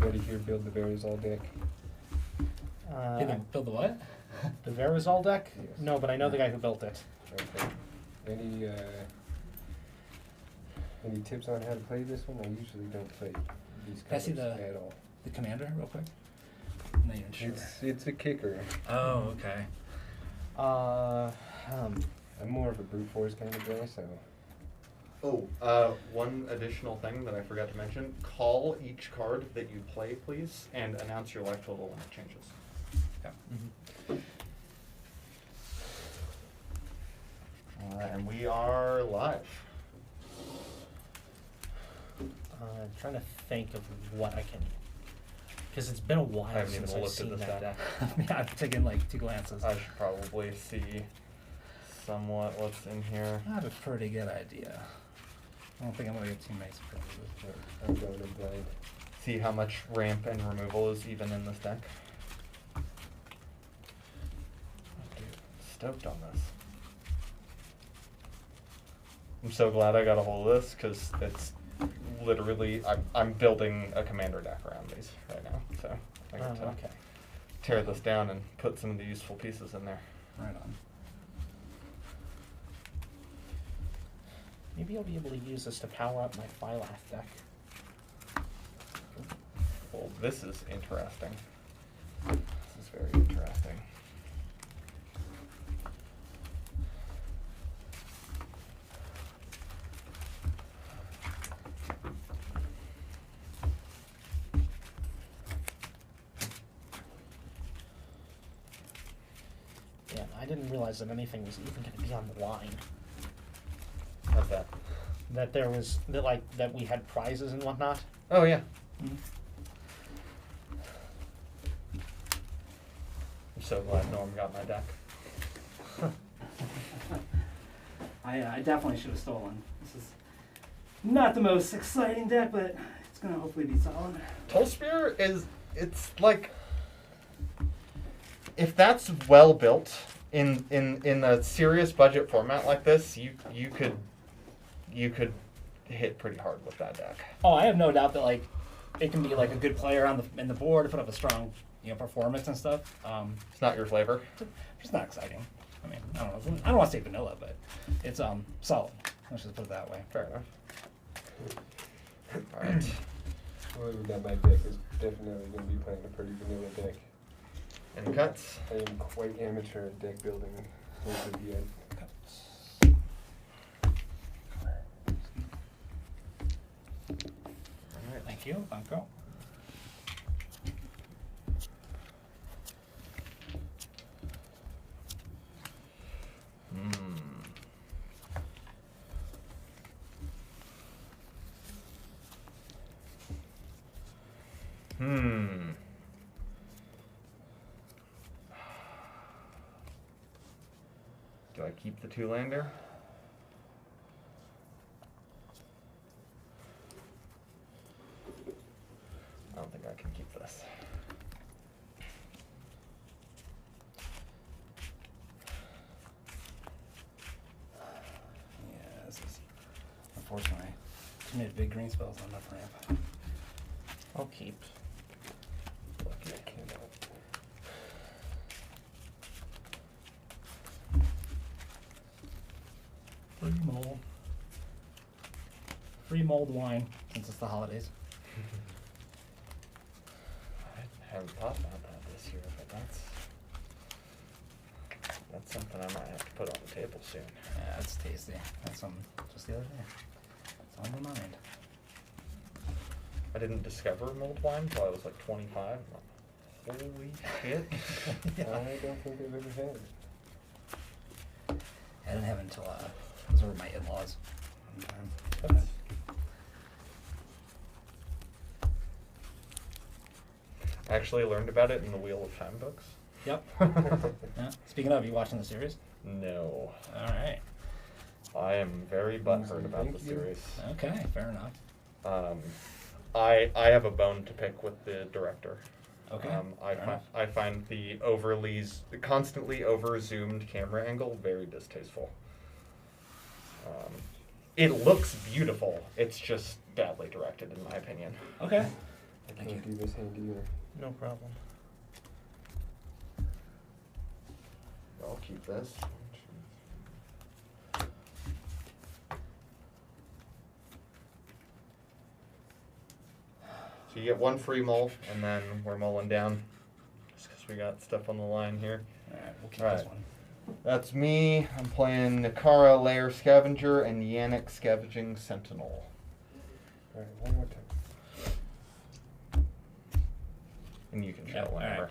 Anybody here build the Verizol deck? Build the what? The Verizol deck? Yes. No, but I know the guy who built it. Okay. Any tips on how to play this one? I usually don't play these Can I see colors at all. the commander real quick? I'm not even sure. It's a kicker. Oh, okay. I'm more of a brute force kind of guy, so. One additional thing that I forgot to mention. Call each card that you play, please, and announce your life total when it changes. Yeah. And we are live. Trying to think of what I can, because it's been a while I haven't since even I've looked at seen this that deck. deck. Yeah, I've taken like 2 glances. I should probably see somewhat what's in here. I have a pretty good idea. I don't think I'm gonna get too many surprises. I'm going in blind. See how much ramp and removal is even in this deck. Oh, dude, stoked on this. I'm so glad I got a hold of this because it's literally I'm building a commander deck around these right now, so I get to Okay. tear this down and put some of the useful pieces in there. Right on. Maybe I'll be able to use this to power up my Phylath deck. Well, this is interesting. This is very interesting. Yeah, I didn't realize that anything was even going to be on the line. How's that? That there was that we had prizes and whatnot. Oh yeah. I'm so glad Norm got my deck. I definitely should have stolen. This is not the most exciting deck, but it's gonna hopefully be solid. Tolspir it's like, if that's well built in a serious budget format like this, you could hit pretty hard with that deck. Oh, I have no doubt that like it can be like a good player on the board to put up a strong performance and stuff. It's not your flavor. It's not exciting. I mean, I don't know. I don't want to say vanilla, but it's solid. Let's just put it that way. Fair enough. All right. Whoever got my deck is definitely going to be playing a pretty vanilla deck. And cuts. I am quite amateur at deck building over the end. All right. Thank you. Thank you. Do I keep the 2-lander? I don't think I can keep this. Yeah, this is unfortunately too many big green spells on enough ramp. I'll keep. Lucky I cannot. Free mulled wine since it's the holidays. I haven't thought about that this year, but that's something I might have to put on the table soon. Yeah, it's tasty. That's something just the other day. It's on my mind. I didn't discover mulled wine until I was like 25. I'm like, holy shit. I don't think I've ever had it. I didn't have it until I was over at my in-laws. I actually learned about it in the Wheel of Time books. Yep. Yeah. Speaking of, you watching the series? No. All right. I am very butthurt about the Thank you. series. Okay, fair enough. I have a bone to pick with the director. Okay. I find the constantly over-zoomed camera angle very distasteful. It looks beautiful. It's just badly directed, in my opinion. Okay. I Thank can't you. do this hand either. No problem. I'll keep this. So you get one free mull, and then we're mulling down. Just because we got stuff on the line here. Alright, we'll keep Alright. this one. That's me. I'm playing Nakara Lair Scavenger and Yannick Scavenging Sentinel. Alright, one more time. And you can show Yeah, whenever.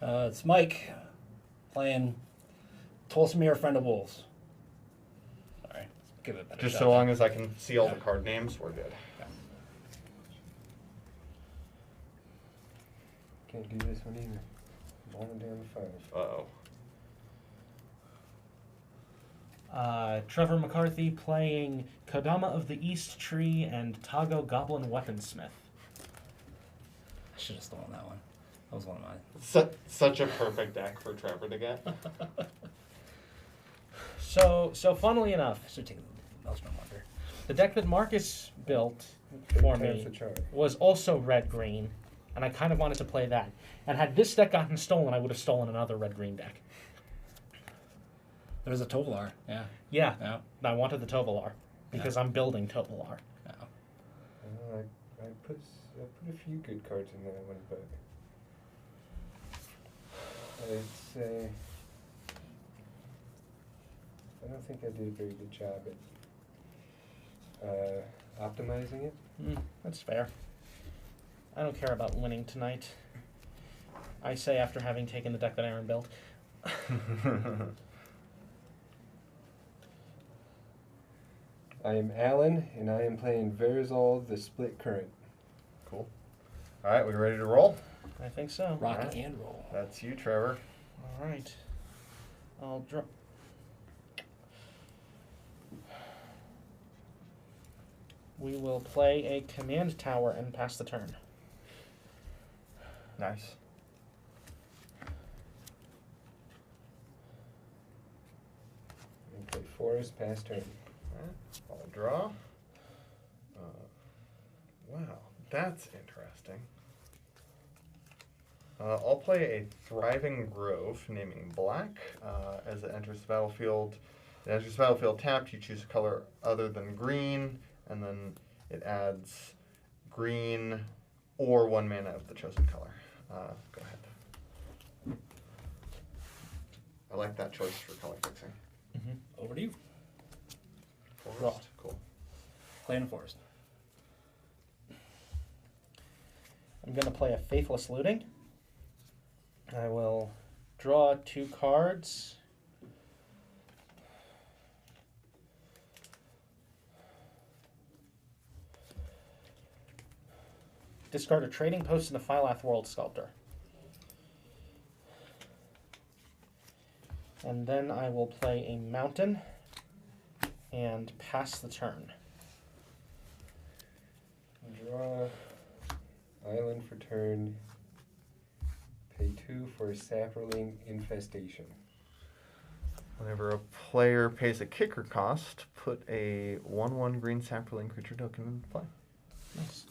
alright. It's Mike playing Tolsimir, Friend of Wolves. Sorry, let's give it a better Just shot so there. long as I can see all Yeah. the card names, we're good. Can't do this one either. Rolling down to 5. Uh-oh. Trevor McCarthy playing Kodama of the East Tree and Tago Goblin Weaponsmith. I should have stolen that one. That was one of mine. Such a perfect deck for Trevor to get. So funnily enough, I should have taken the Maelstrom Wonder. the deck that Marcus built Big for times me the chart. was also red-green, and I kind of wanted to play that. And had this deck gotten stolen, I would have stolen another red-green deck. There's a Tovolar, yeah. Yeah, Yeah. I wanted the Tovolar, because I'm building Tovolar. Yeah. I put a few good cards in that one, but I'd say I don't think I did a very good job at optimizing it. That's fair. I don't care about winning tonight. I say after having taken the deck that Aaron built. I am Alan, and I am playing Verizol the Split Current. Cool. All right, we ready to roll? I think so. Rock Alright. and roll. That's you, Trevor. All right. I'll draw. We will play a command tower and pass the turn. Nice. And play Forest, pass turn. Alright, I'll draw. Wow, that's interesting. I'll play a Thriving Grove, naming Black. As it enters the battlefield, tapped. You choose a color other than green, and then it adds green or 1 mana of the chosen color. Go ahead. I like that choice for color fixing. Over to you. Forest, Draw. cool. Play in a forest. I'm going to play a Faithless Looting. I will draw 2 cards. Discard a Trading Post in the Phylath World Sculptor. And then I will play a Mountain and pass the turn. Draw island for turn. Pay 2 for Saproling Infestation. Whenever a player pays a kicker cost, put a 1/1 green Saproling creature token into play. Nice.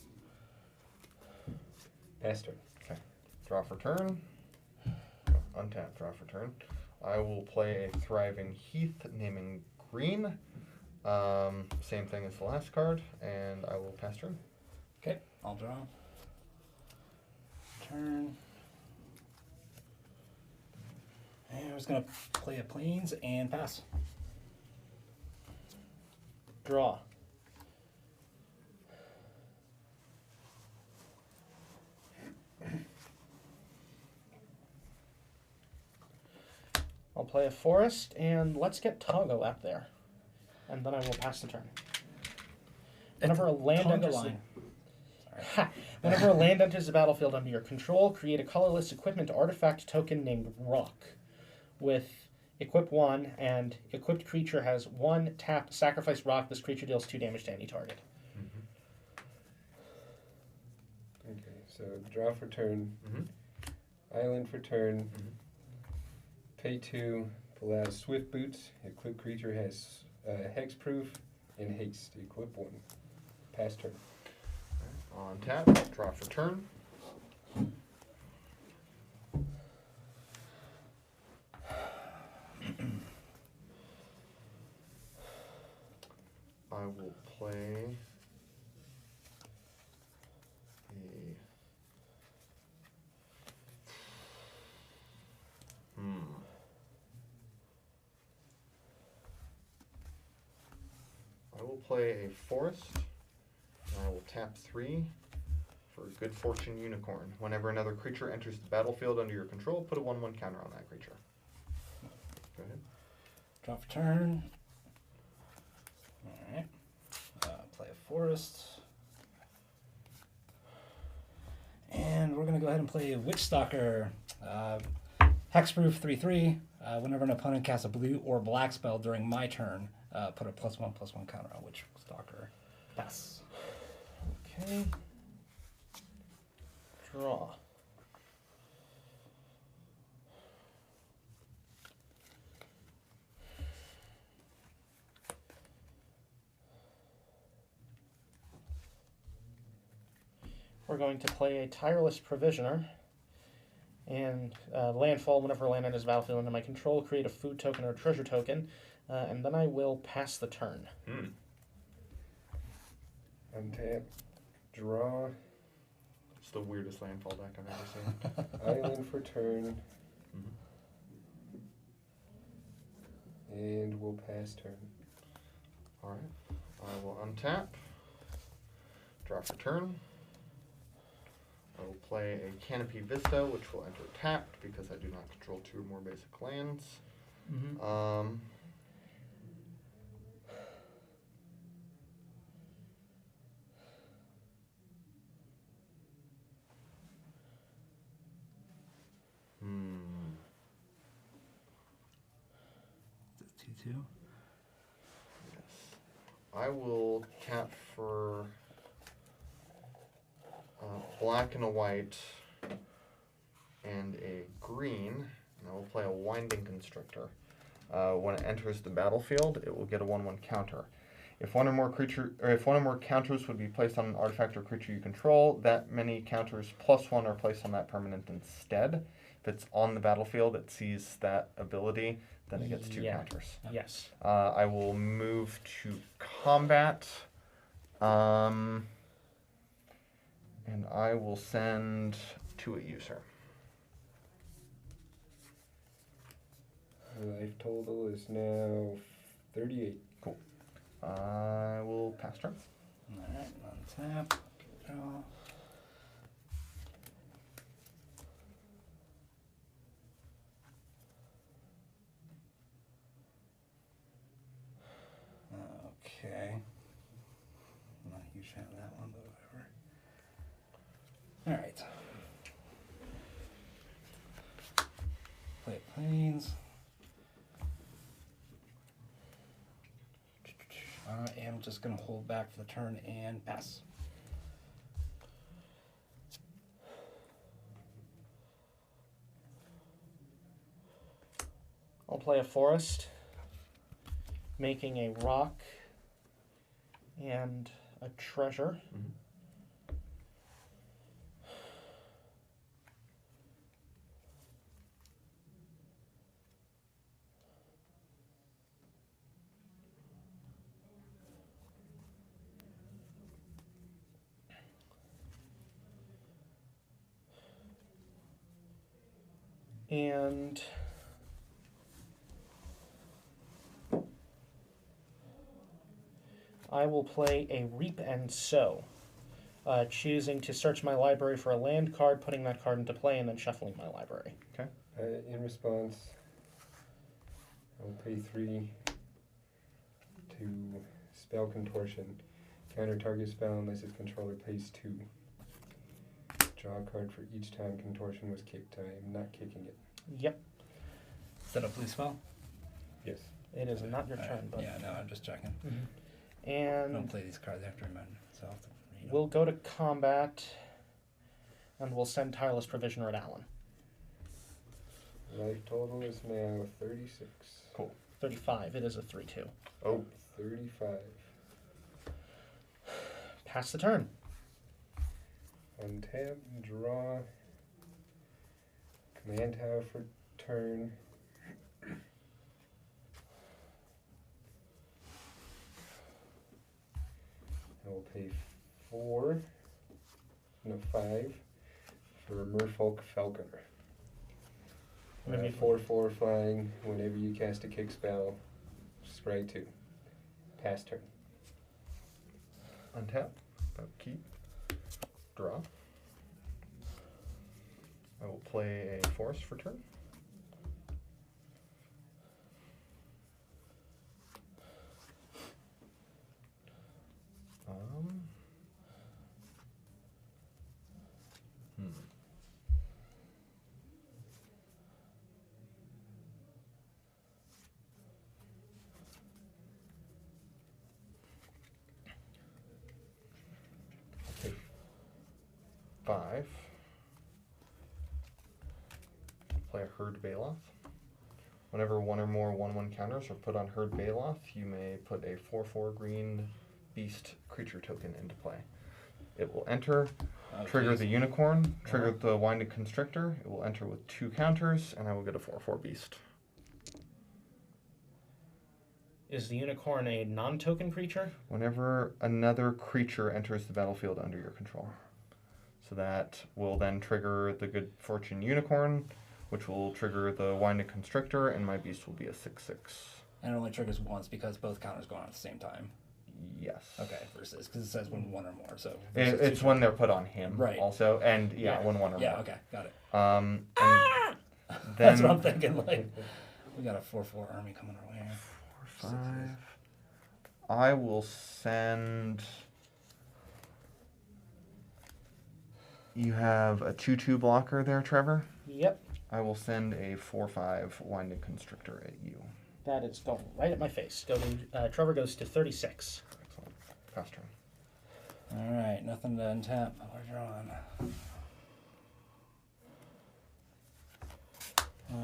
Pass turn. Okay. Draw for turn. Untap, draw for turn. I will play a Thriving Heath, naming green. Same thing as the last card, and I will pass turn. Okay, I'll draw. Turn. And I was going to play a Plains and pass. Draw. I'll play a forest, and let's get Togo out there. And then I will pass the turn. Whenever a land Tonga enters line. Ha! Whenever a land enters the battlefield under your control, create a colorless equipment artifact token named Rock. With equip 1, and equipped creature has 1 tap, sacrifice Rock. This creature deals 2 damage to any target. Okay, so draw for turn. Island for turn. Pay 2. Pull out Swift Boots. Equipped creature has Hexproof and Haste. Equip 1. Pass turn. On tap, draw for turn. I will play I will play a forest, and I will tap 3 for Good Fortune Unicorn. Whenever another creature enters the battlefield under your control, put a 1/1 counter on that creature. Go ahead. Draw for turn. Alright. Play a forest. And we're going to go ahead and play Witch Stalker. Hexproof 3/3. Whenever an opponent casts a blue or black spell during my turn, put a +1/+1 counter on Witch Stalker. Pass. Okay. Draw. We're going to play a Tireless Provisioner. And landfall, whenever land enters the battlefield under my control, create a food token or a treasure token, and then I will pass the turn. Untap, draw, It's the weirdest landfall deck I've ever seen. island for turn, and we'll pass turn. Alright. I will untap, draw for turn. I will play a Canopy Vista, which will enter tapped because I do not control 2 or more basic lands. Is it 2/2? Yes. I will tap for black and a white and a green, and I will play a Winding Constrictor. When it enters the battlefield, it will get a 1/1 counter. If one or more counters would be placed on an artifact or creature you control, that many counters +1 are placed on that permanent instead. If it's on the battlefield, it sees that ability, then it gets 2 counters. Yes. I will move to combat. And I will send to a user. Life total is now 38. Cool. I will pass turn. Alright, untap. Draw. Okay. I'm not a huge fan of that one, but whatever. Alright. Play planes. I am just going to hold back for the turn and pass. I'll play a forest, making a rock and a treasure. And I will play a Reap and Sow, choosing to search my library for a land card, putting that card into play, and then shuffling my library. Okay. In response, I'll pay 3 to spell contortion. Counter target spell unless its controller pays 2. Draw a card for each time contortion was kicked. I am not kicking it. Yep, Is that a blue spell? Yes. it is not your turn, but Yeah, no, I'm just checking. I and don't play these cards after remember. So I'll have to read them. we'll go to combat, and we'll send Tireless Provisioner at Allen. Life total is now 36. Cool. 35. It is a 3/2. Oh. 35. Pass the turn. Untap, draw. Command tower for turn. I will pay 5 for Merfolk Falconer. Maybe 4/4 flying. Whenever you cast a kick spell, scry 2. Pass turn. Untap, upkeep, draw. I will play a forest for turn. Okay. 5. Play a Herd Baloth. Whenever one or more 1/1 counters are put on Herd Baloth, you may put a 4/4 green beast creature token into play. It will enter, trigger the unicorn, trigger the winded constrictor. It will enter with 2 counters, and I will get a 4/4 beast. Is the unicorn a non-token creature? Whenever another creature enters the battlefield under your control. So that will then trigger the Good Fortune Unicorn, which will trigger the Winded Constrictor, and my beast will be a 6/6. And it only triggers once because both counters go on at the same time. Yes. Okay, versus because it says when one or more. So It's when they're put on him, Right. Also, and when one or yeah. more. Okay, got it. And then That's what I'm thinking. Like, we got a 4/4 army coming our way. 4, 5. I will send. You have a 2/2 blocker there, Trevor. Yep. I will send a 4/5 Winded Constrictor at you. That is going right at my face. Trevor goes to 36. Excellent. Pass turn. All right, nothing to untap. We're drawing.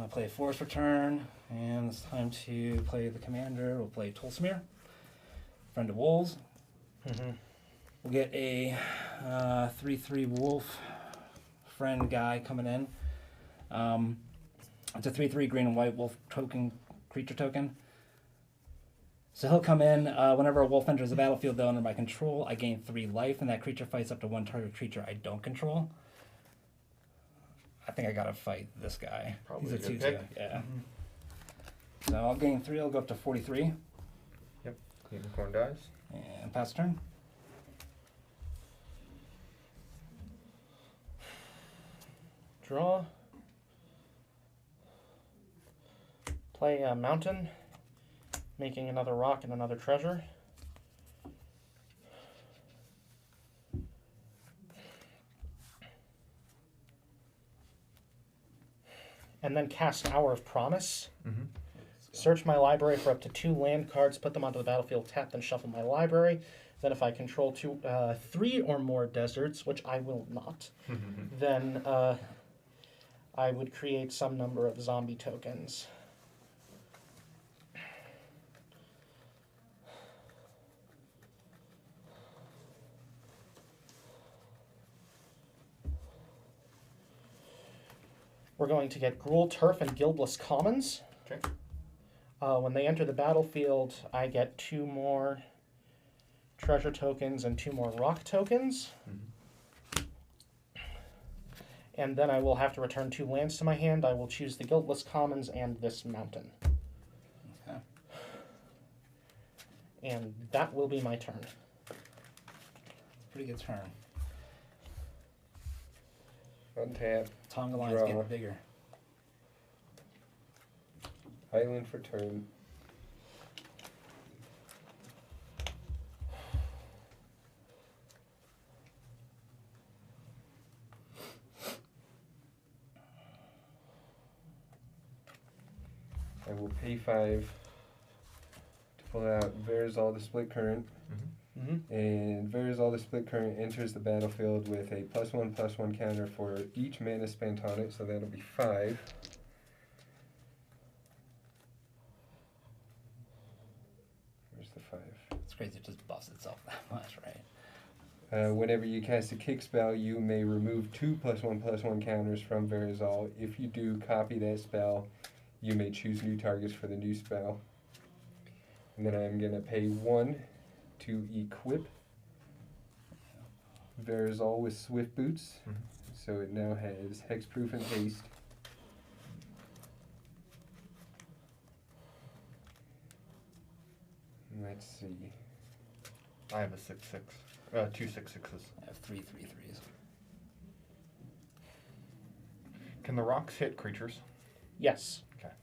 Play a forest return, and it's time to play the commander. We'll play Tolsmere, Friend of Wolves. Mm-hmm. We'll get a 3/3 wolf friend guy coming in. It's a 3/3 green and white wolf token, creature token. So he'll come in. Whenever a wolf enters the battlefield, though, under my control, I gain 3 life, and that creature fights up to 1 target creature I don't control. I think I gotta fight this guy. Probably He's a a good 2/2. pick. Yeah. So I'll gain 3. I'll go up to 43 Yep. Unicorn dies. and pass turn. Draw. Play a mountain, making another rock and another treasure. And then cast Hour of Promise. Mm-hmm. Search my library for up to 2 land cards, put them onto the battlefield, tap, then shuffle my library. Then if I control 3 or more deserts, which I will not, then I would create some number of zombie tokens. We're going to get Gruul, Turf, and Guildless Commons. Okay. When they enter the battlefield, I get 2 more treasure tokens and 2 more rock tokens. Mm-hmm. And then I will have to return 2 lands to my hand. I will choose the Guildless Commons and this mountain. Okay. And that will be my turn. Pretty good turn. Untap. Tonga line's Draw. getting bigger. Highland for turn. I will pay 5 to pull out Verizal the Split Current. Mm-hmm. And Verizal the Split Current enters the battlefield with a +1/+1 counter for each mana spent on it, so that'll be 5. Where's the 5? It's crazy it just buffs itself that much, right? Whenever you cast a kick spell, you may remove 2 +1/+1 counters from Verizal. If you do, copy that spell. You may choose new targets for the new spell. And then I'm going to pay 1 to equip Verizal with Swift Boots. So it now has Hexproof and Haste. Let's see. I have a 6/6. 2 6/6s. I have 3 3/3s. Can the rocks hit creatures? Yes. Okay.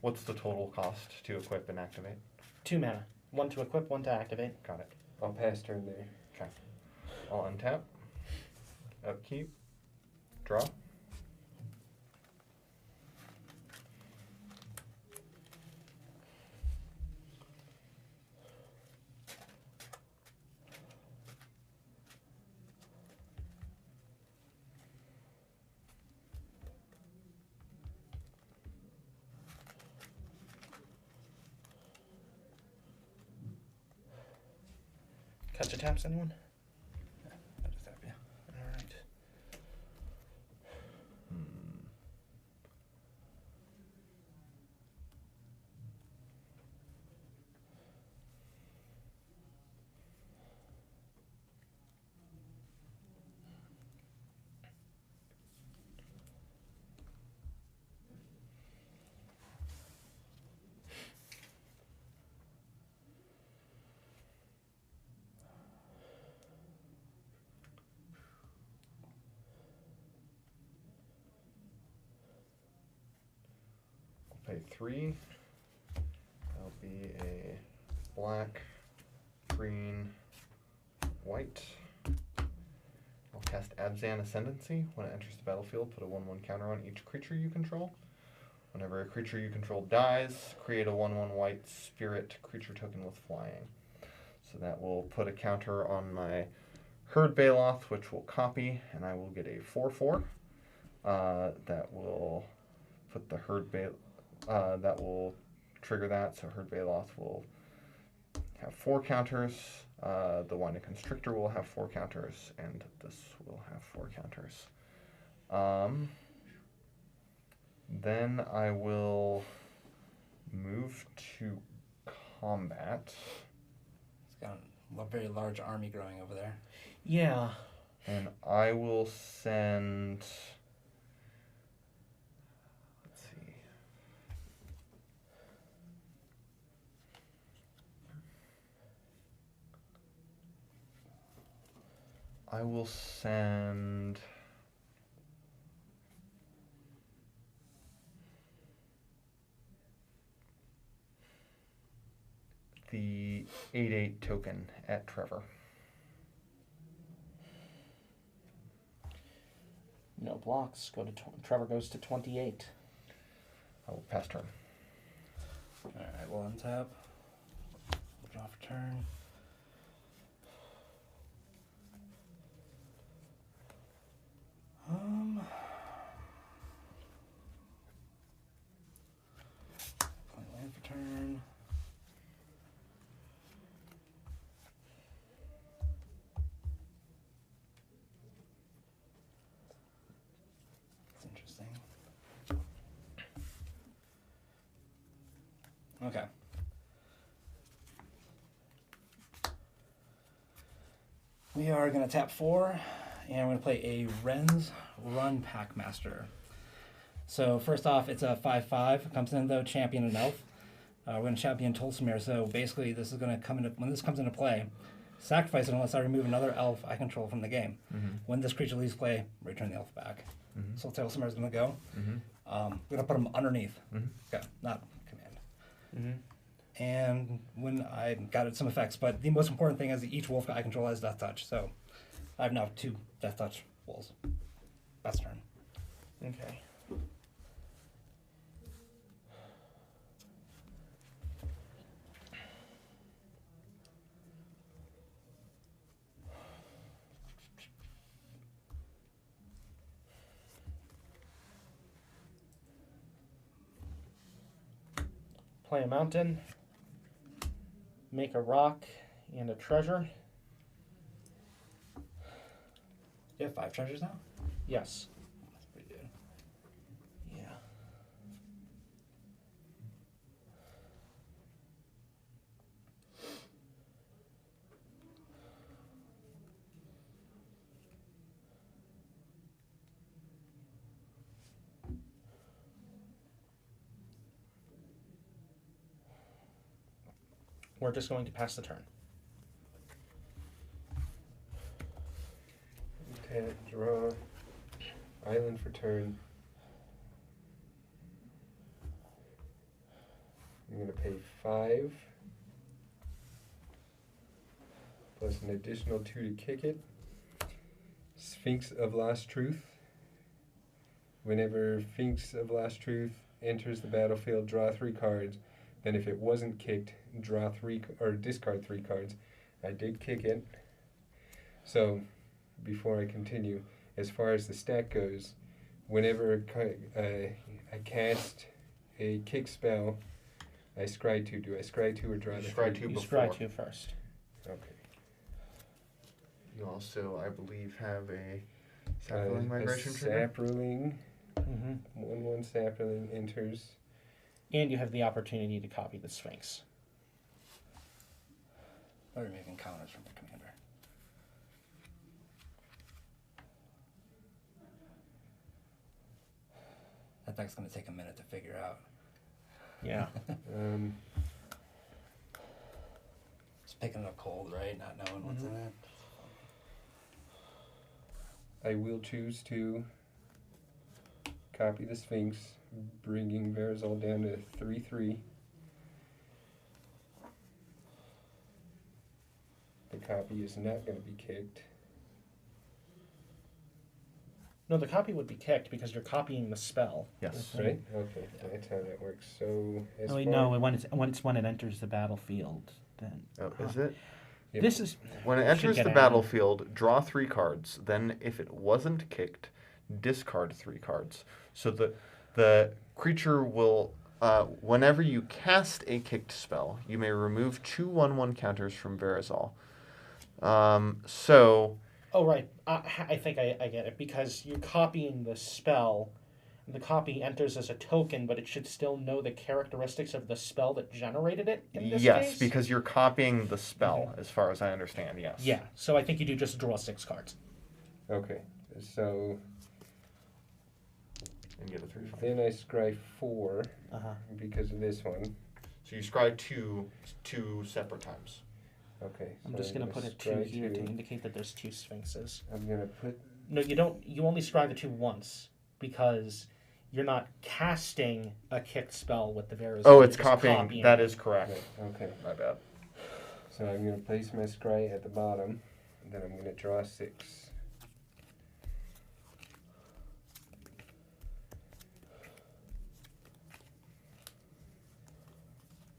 What's the total cost to equip and activate? 2 mana. 1 to equip, 1 to activate. Got it. I'll pass turn there. Okay. I'll untap. Upkeep. Draw. Catch taps, anyone? I just have you. Alright. Pay 3. That'll be a black, green, white. I'll cast Abzan Ascendancy. When it enters the battlefield, put a 1/1 counter on each creature you control. Whenever a creature you control dies, create a 1/1 white spirit creature token with flying. So that will put a counter on my Herd Baloth, which will copy, and I will get a 4/4. That will put the that will trigger that, so Herd Baloth will have 4 counters. The Winding Constrictor will have 4 counters, and this will have 4 counters. Then I will move to combat. It's got a very large army growing over there. Yeah. And I will send. Let's see. I will send. The 8/8 token at Trevor. No blocks. Trevor goes to 28. I will pass turn. Alright, we'll untap. We'll draw for turn. Play land for turn. That's interesting. Okay. We are going to tap 4, and we're going to play a Ren's Run Packmaster. So first off, it's a 5/5. It comes in though champion and elf. We're going to champion Tolsimir. So basically, this is going to come into when this comes into play. Sacrifice it unless I remove another elf I control from the game. When this creature leaves play, return the elf back. So Tolsimir is going to go. We're going to put him underneath. Okay, not command. And when I got some effects, but the most important thing is that each wolf I control has Death Touch. So I have now 2 Death Touch wolves. That's turn. Okay. play a mountain, make a rock, and a treasure. You have 5 treasures now? Yes. That's pretty good. Yeah. We're just going to pass the turn. Tap, draw, island for turn. I'm going to pay 5 plus an additional 2 to kick it. Sphinx of Last Truth. Whenever Sphinx of Last Truth enters the battlefield, draw 3 cards. Then if it wasn't kicked, draw 3 or discard 3 cards. I did kick it. So before I continue, as far as the stack goes, whenever I cast a kick spell, I scry 2. Do I scry 2 or draw You the scry 3? 2 You before. scry 2 first. Okay. You also, I believe, have a sapling A migration trigger. sapling, Mm-hmm. 1/1 sapling enters. And you have the opportunity to copy the Sphinx. Or removing counters from the commander. That deck's going to take a minute to figure out. Yeah. Just picking it up cold, right? Not knowing what's in it. I will choose to copy the Sphinx, bringing Verazol down to 3/3. The copy is not going to be kicked. No, the copy would be kicked because you're copying the spell. Yes. Right? Okay, that's how that works. So, as Oh, wait, far no, when it enters the battlefield, then. Oh, is it? Yep. This is When it Should enters get the added. battlefield, draw 3 cards. Then, if it wasn't kicked, discard 3 cards. So the creature will, whenever you cast a kicked spell, you may remove 2 1/1 counters from Verazol. So Oh, right. I think I get it. Because you're copying the spell. The copy enters as a token, but it should still know the characteristics of the spell that generated it in this yes, case? because you're copying the spell, as far as I understand. Yes. Yeah, so I think you do just draw 6 cards. Okay, so And get a 3/5. then I scry 4 Uh-huh. because of this one. So you scry two separate times. Okay. I'm so just going to put a 2 scry here to 2. indicate that there's 2 Sphinxes. I'm going to put No, you don't. You only scry the 2 once because you're not casting a kicked spell with the Verazol. Oh, you're it's just copying. That it. is correct. okay. My bad. So I'm going to place my scry at the bottom, and then I'm going to draw 6.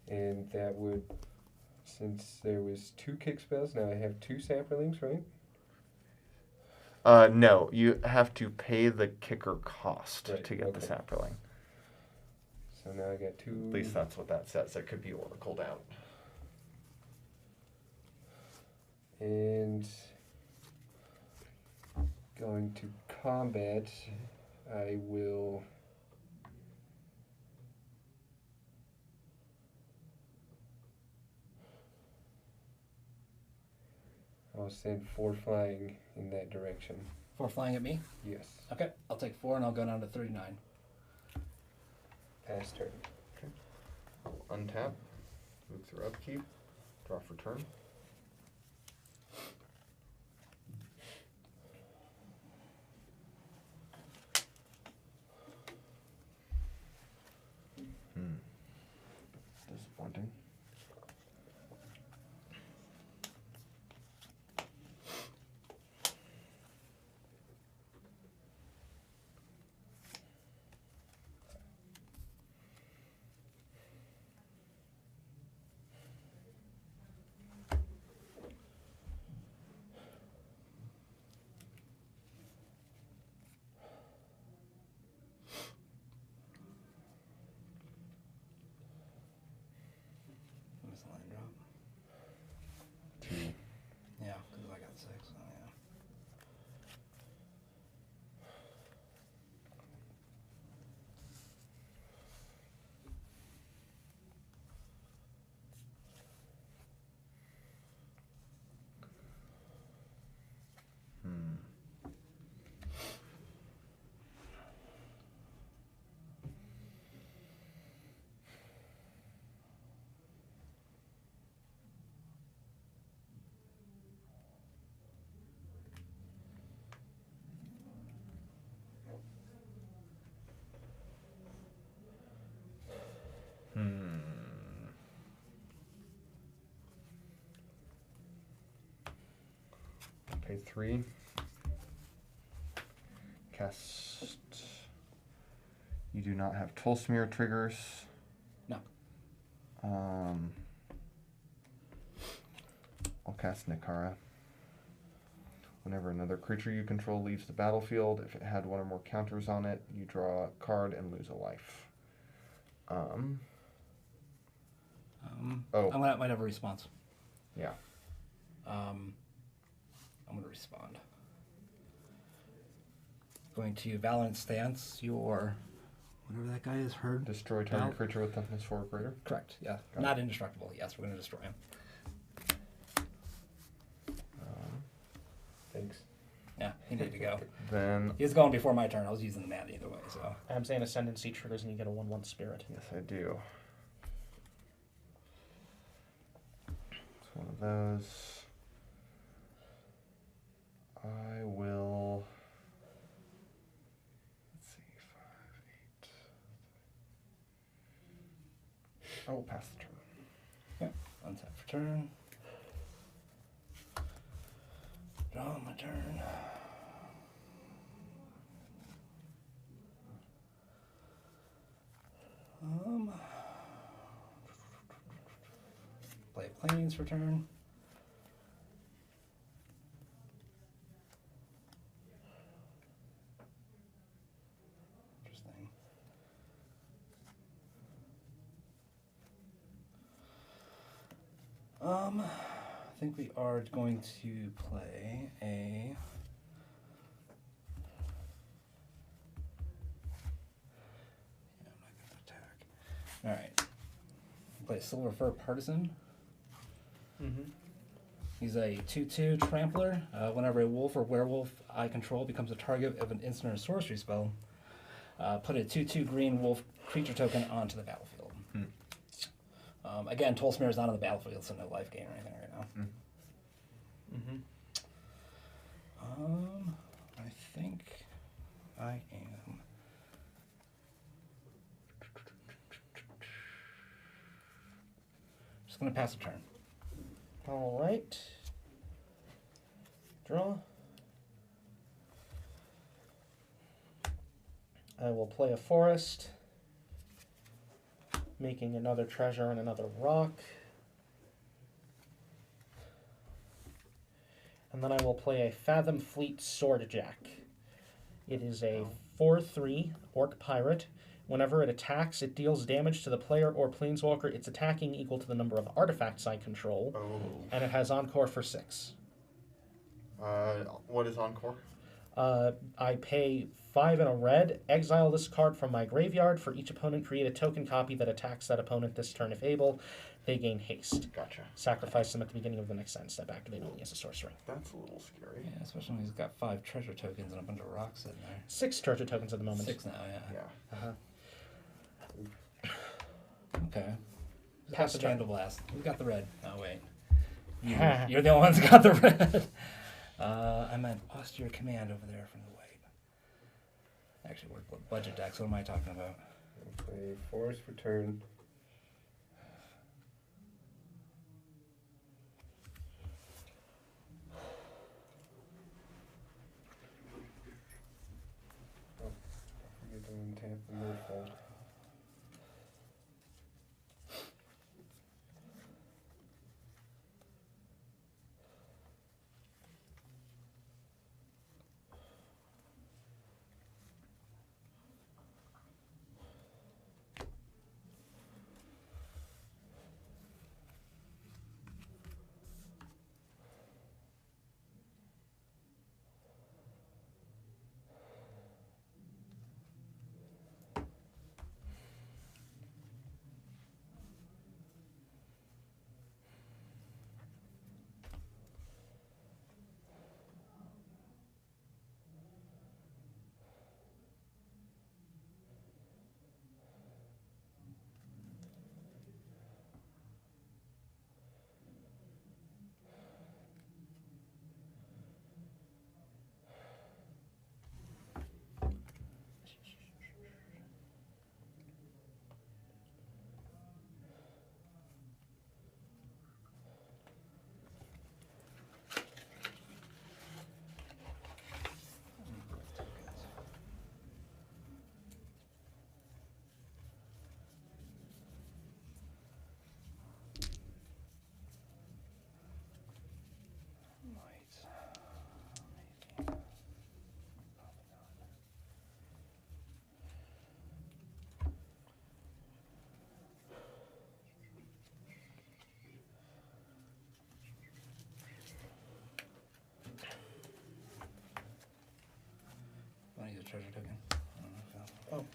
And that would, since there was 2 kick spells, now I have 2 saplings, right? No, you have to pay the kicker cost Right, to get the okay. sapling. So now I got 2. At least that's what that says. It could be oracled out. And going to combat, I will I'll send 4 flying in that direction. 4 flying at me? Yes. Okay, I'll take 4 and I'll go down to 39. Pass turn. I'll untap, move through upkeep, draw for turn. Disappointing. pay 3. Cast. You do not have Toll Smear triggers. No. I'll cast Nikara. Whenever another creature you control leaves the battlefield, if it had one or more counters on it, you draw a card and lose a life. I might have a response. Yeah. I'm going to respond. Going to Valorant Stance, your... whatever that guy is, Herd. Destroy target creature with toughness 4 or greater. Correct, yeah. Got Not indestructible. Yes, we're going to destroy him. Thanks. Yeah, he needed to go. Then, He was going before my turn. I was using the mana either way, so... I'm saying Ascendancy triggers and you get a 1/1 spirit. yes, I do. It's one of those. I will. Let's see, 5, 8. I will pass the turn. Yeah, untap for turn. Draw my turn. Play Plains for turn. Interesting. I think we are going to play a... yeah, I'm not going to attack. Alright. Play Silver Fur Partisan. Mm-hmm. He's a 2/2 trampler. Whenever a wolf or werewolf I control becomes a target of an instant or sorcery spell, put a 2/2 green wolf creature token onto the battlefield. Again, Toll Smear is not on the battlefield, so no life gain or anything right now. I think I am. Just gonna pass a turn. All right. Draw. I will play a forest, making another treasure and another rock. And then I will play a Fathom Fleet Swordjack. It is a 4/3 Orc Pirate. Whenever it attacks, it deals damage to the player or planeswalker it's attacking equal to the number of artifacts I control. Oh. And it has Encore for 6. What is Encore? I pay 5 and a red, exile this card from my graveyard. For each opponent, create a token copy that attacks that opponent this turn if able. They gain haste. Gotcha. Sacrifice them at the beginning of the next end step. Activate only as a sorcery. That's a little scary. Yeah, especially when he's got 5 treasure tokens and a bunch of rocks sitting there. 6 treasure tokens at the moment. 6 now, yeah. Yeah. Uh-huh. Okay. Who's Pass got the turn. Vandal Blast? Who got the red? Oh, wait. You're the only ones who got the red. I meant austere command over there from the white. Actually, we're budget decks. What am I talking about? I'll play forest for turn. Oh, I forget to untap the Moonfold.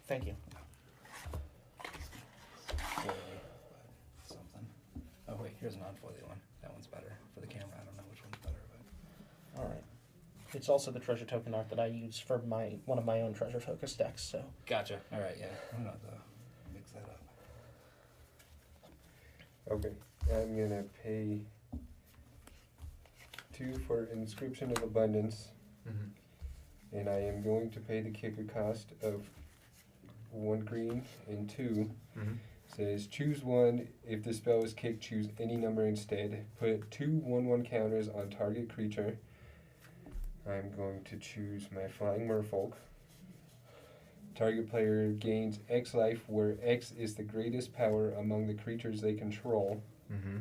Thank you. Foily, but something. Oh wait, here's a non-foily one. That one's better for the camera. I don't know which one's better, but All right. It's also the treasure token art that I use for one of my own treasure focus decks. So gotcha. All right, yeah. I'm gonna have to mix that up. Okay, I'm gonna pay 2 for Inscription of Abundance, Mm-hmm. and I am going to pay the kicker cost of 1 green, and 2 Mm-hmm. says choose 1. If the spell is kicked, choose any number instead. Put 2 1/1 counters on target creature. I'm going to choose my Flying Merfolk. Target player gains X life, where X is the greatest power among the creatures they control. Mm-hmm.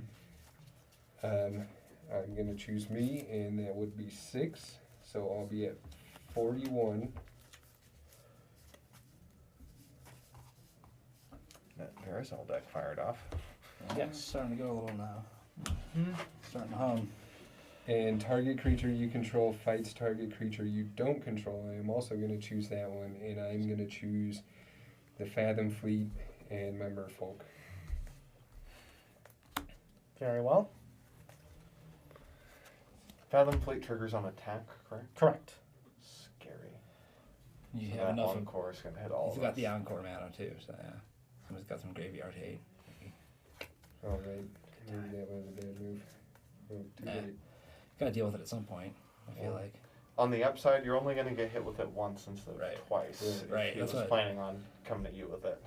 I'm going to choose me, and that would be 6, so I'll be at 41. That Parasol deck fired off. Yes. It's starting to go a little now. Mhm. Starting to hum. And target creature you control fights target creature you don't control. I am also going to choose that one, and I'm going to choose the Fathom Fleet and my Merfolk. very well. Fathom Fleet triggers on attack, correct? Correct. Scary. You So have that enough. Encore is going to hit all You've of got us. the Encore mana too, so yeah. Someone's got some graveyard hate. All right, maybe that was a bad move. Oh, too Nah. late. Gotta deal with it at some point, I feel Yeah. like. On the upside, you're only going to get hit with it once instead of Right. twice. Yeah. If Right, he that's was what- planning on coming at you with it.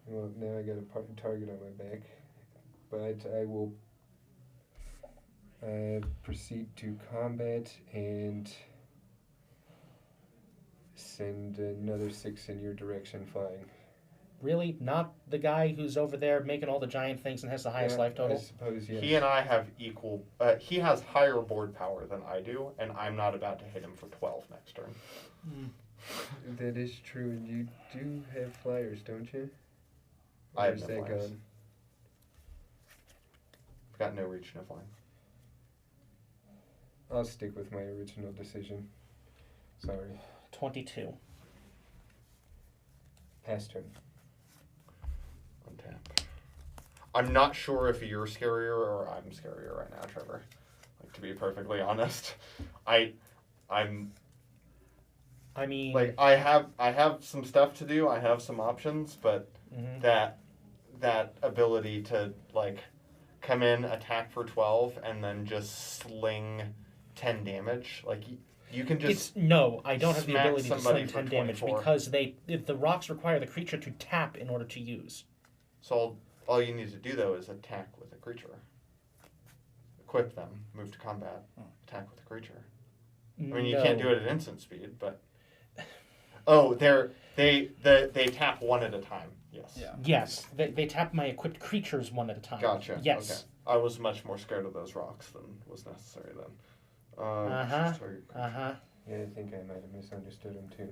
Well, now I got a target on my back, but I will proceed to combat and send another 6 in your direction flying. Really, not the guy who's over there making all the giant things and has the highest Yeah, life total. I suppose, yes. He and I have equal. He has higher board power than I do, and I'm not about to hit him for 12 next turn. That is true, and you do have flyers, don't you? I have Or is no that flyers. gone? I've got no reach, no flying. I'll stick with my original decision. Sorry. 22. Pass turn. Untap. I'm not sure if you're scarier or I'm scarier right now, Trevor. Like, to be perfectly honest, I'm I mean, like I have some stuff to do. I have some options, but mhm. that ability to like come in, attack for 12, and then just sling 10 damage, like you can just no, I don't have the smack ability to somebody sling for 10 damage 24. because if the rocks require the creature to tap in order to use. So all you need to do though is attack with a creature. Equip them, move to combat, attack with a creature. I mean, you can't do it at instant speed, but oh, they tap one at a time. Yes. Yeah. Yes, they tap my equipped creatures one at a time. Gotcha. Yes. Okay. I was much more scared of those rocks than was necessary then. Uh-huh. choose target creature. Uh-huh. Yeah, I think I might have misunderstood him too.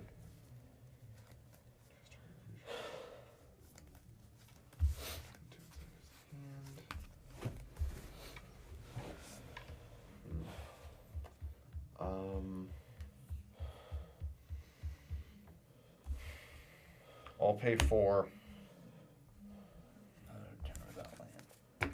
I'll pay 4. Another turn without land.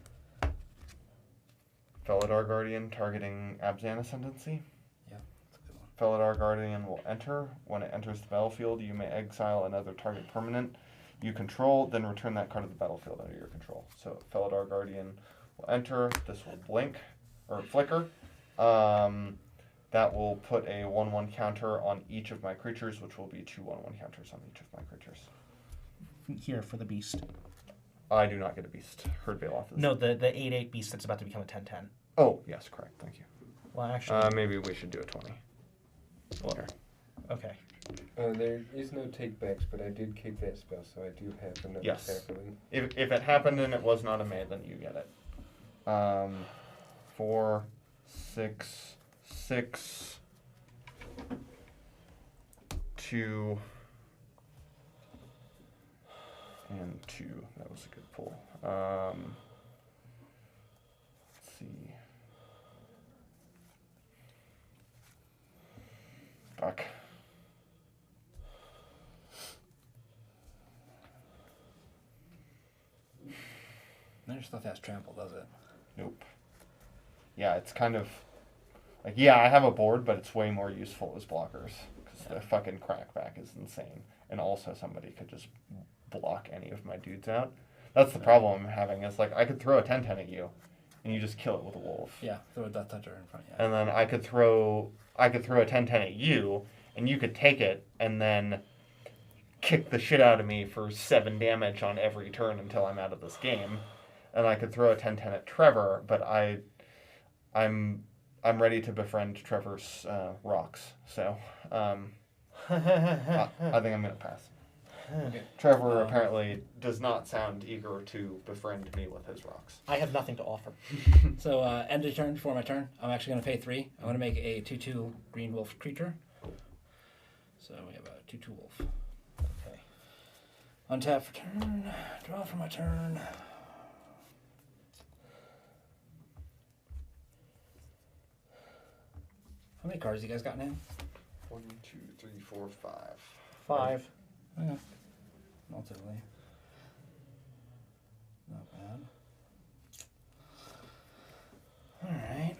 Felidar Guardian targeting Abzan Ascendancy. Yeah, that's a good one. Felidar Guardian will enter. When it enters the battlefield, you may exile another target permanent you control, then return that card to the battlefield under your control. So Felidar Guardian will enter. This will blink or flicker. That will put a 1/1 counter on each of my creatures, which will be 2 1/1 counters on each of my creatures. Here for the beast. I do not get a beast. Herd Baloth is. No, the 8/8 beast that's about to become a 10/10. Oh, yes, correct. Thank you. Well, actually, Maybe we should do a 20. Here. okay. There is no take-backs, but I did kick that spell, so I do have another Yes. sapling. If it happened and it was not a May, then you get it. 4, 6, 6, 2, and 2. That was a good pull. Let's see. Fuck. stuff has trample, does it? Nope. Yeah, it's kind of like, yeah, I have a board, but it's way more useful as blockers because the fucking crackback is insane, and also somebody could just block any of my dudes out. That's the problem I'm having. Is like I could throw a 10/10 at you, and you just kill it with a wolf. Yeah, throw a Death Toucher in front. Yeah. And then I could throw a 10/10 at you, and you could take it, and then kick the shit out of me for 7 damage on every turn until I'm out of this game. And I could throw a 10/10 at Trevor, but I'm ready to befriend Trevor's rocks. So I think I'm gonna pass. Okay. Trevor apparently does not sound eager to befriend me with his rocks. I have nothing to offer. So end of turn before my turn. I'm actually going to pay 3. I'm going to make a 2/2 green wolf creature. So we have a 2/2 wolf. Okay. Untap for turn. Draw for my turn. How many cards you guys got now? 1, 2, 3, 4, 5. 5. Yeah. Relatively. Not bad. Alright.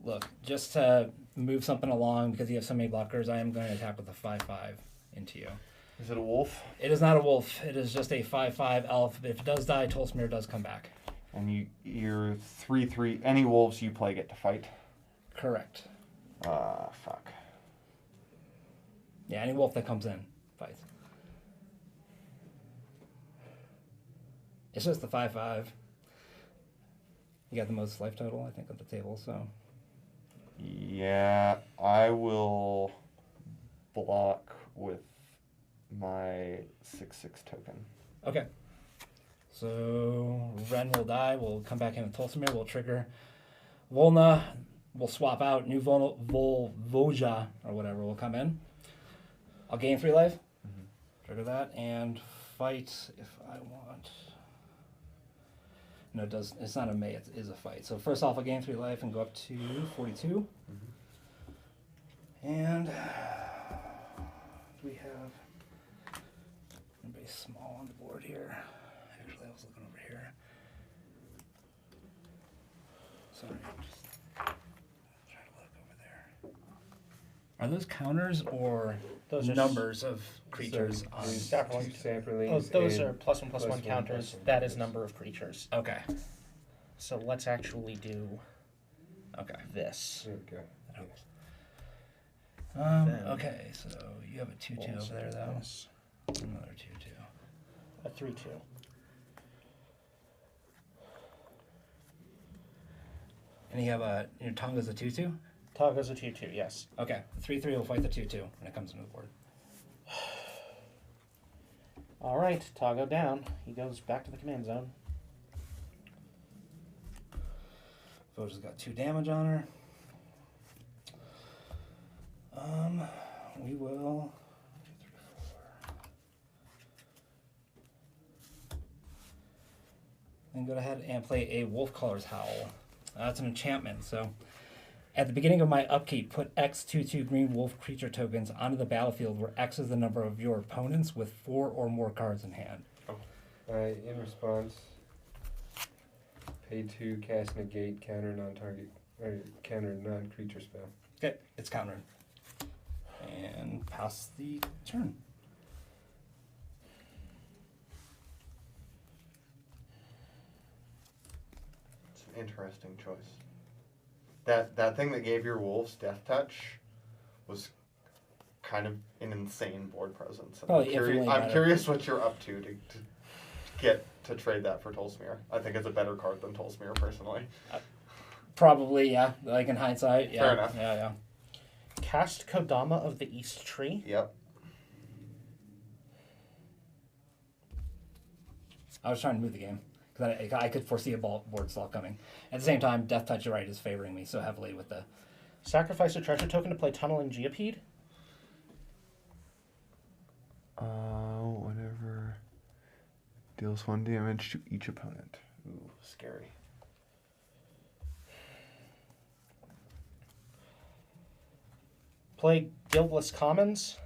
Look, just to move something along, because you have so many blockers, I am going to attack with a 5/5 into you. Is it a wolf? It is not a wolf. It is just a 5/5 elf. If it does die, Tolsmir does come back. And you're 3/3. Any wolves you play get to fight. Correct. Fuck. Yeah, any wolf that comes in fights. It's just the 5/5. You got the most life total, I think, at the table, so. Yeah, I will block with my 6/6 token. Okay. So Ren will die. We'll come back in with Tolsimir. We'll trigger Volna. We'll swap out new Volvoja or whatever will come in. I'll gain 3 life. Trigger that and fight if I want. No, it does. It's not a may. It is a fight. So first off, I'll gain 3 life and go up to 42. And we have anybody small on the board here. Actually, I was looking over here. Sorry, just trying to look over there. Are those counters or Those are numbers of creatures on? Saproling. Saproling. Oh, those are +1/+1 counters. That is number of creatures. Okay. So let's actually do Okay. this. There we go. Then- Okay, so you have a 2/2 over there, though. This. Another 2/2. A 3/2. And you have your Tonga's a 2/2? Toggo's a 2/2, yes. Okay, the 3/3 will fight the 2/2 when it comes into the board. All right, Toggo down. He goes back to the command zone. Voja's got 2 damage on her. We will. 2, 3, 4. And go ahead and play a Wolfcaller's Howl. That's an enchantment. So, at the beginning of my upkeep, put X 2/2 green wolf creature tokens onto the battlefield, where X is the number of your opponents with 4 or more cards in hand. In response, pay 2, cast negate, counter non-target, or counter non-creature spell. Okay, it's countered. And pass the turn. It's an interesting choice. That thing that gave your wolves death touch was kind of an insane board presence. And Probably infinitely I'm better. curious what you're up to get to trade that for Tolsmir. I think it's a better card than Tolsmir personally. Probably, yeah. Like in hindsight, yeah. Fair enough. Yeah. Cast Kodama of the East Tree. Yep. I was trying to move the game because I could foresee a board slot coming. At the same time, Death Touch, you're right, is favoring me so heavily with the. Sacrifice a treasure token to play Tunneling Geopede. Whatever. Deals 1 damage to each opponent. Ooh, scary. Play Guildless Commons.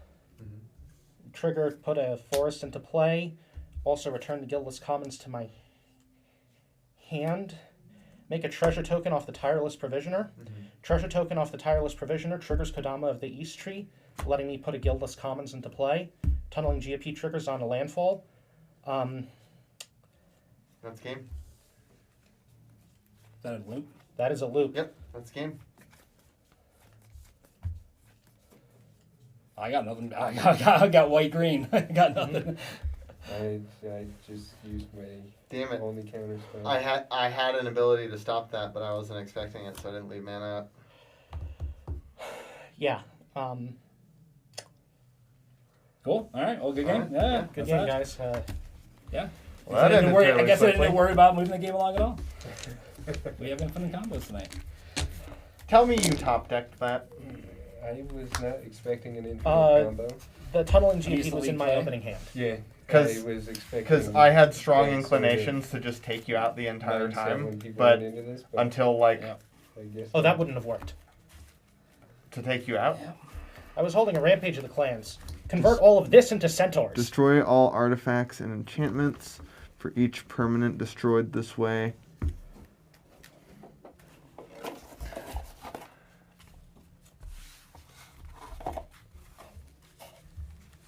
trigger, put a forest into play. Also return the Guildless Commons to my hand. Make a treasure token off the Tireless Provisioner. Treasure token off the Tireless Provisioner triggers Kodama of the East Tree, letting me put a Guildless Commons into play. Tunneling GOP triggers on a landfall. That's game. Is that a loop? That is a loop. Yep, that's game. I got nothing. I got white green. I got nothing. I just used my Damn it. only counter spell. I had an ability to stop that, but I wasn't expecting it, so I didn't leave mana up. Yeah. Cool. All right. Well, good game. Alright, Yeah. Good that's game, that. guys. Yeah. Well, that I ended fairly guess I didn't quickly. worry about moving the game along at all. We have been fun combos tonight. Tell me you top decked that. I was not expecting an infinite Uh, combo. The tunneling Are you GP was sleep in my play? opening hand. Yeah, 'Cause- I was expecting. Because I had strong Yeah, so inclinations to just take you out the entire 9-7 time, people but went into this, but until like Yeah. I guess Oh, that wouldn't have worked. to take you out. I was holding a Rampage of the Clans. Convert all of this into centaurs. Destroy all artifacts and enchantments for each permanent destroyed this way.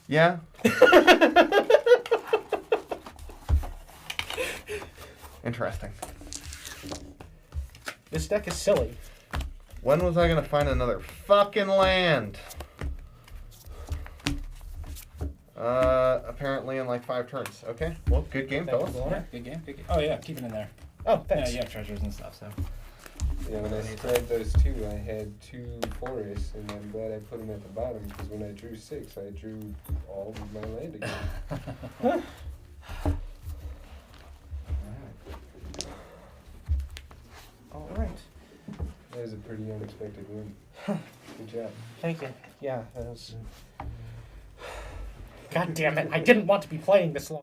Yeah. Interesting. This deck is silly. When was I gonna find another fucking land? Apparently in like 5 turns. Okay, well, good game, Thank you, fellas. Lauren. Good game. Good game. Oh yeah, keep it in there. Oh, Yeah, thanks. you have treasures and stuff. So. Yeah, when I spread those two, I had 2 forests, and I'm glad I put them at the bottom because when I drew 6, I drew all of my land again. All right. That was a pretty unexpected win. Good job. Thank you. Yeah, that was. God damn it! I didn't want to be playing this long.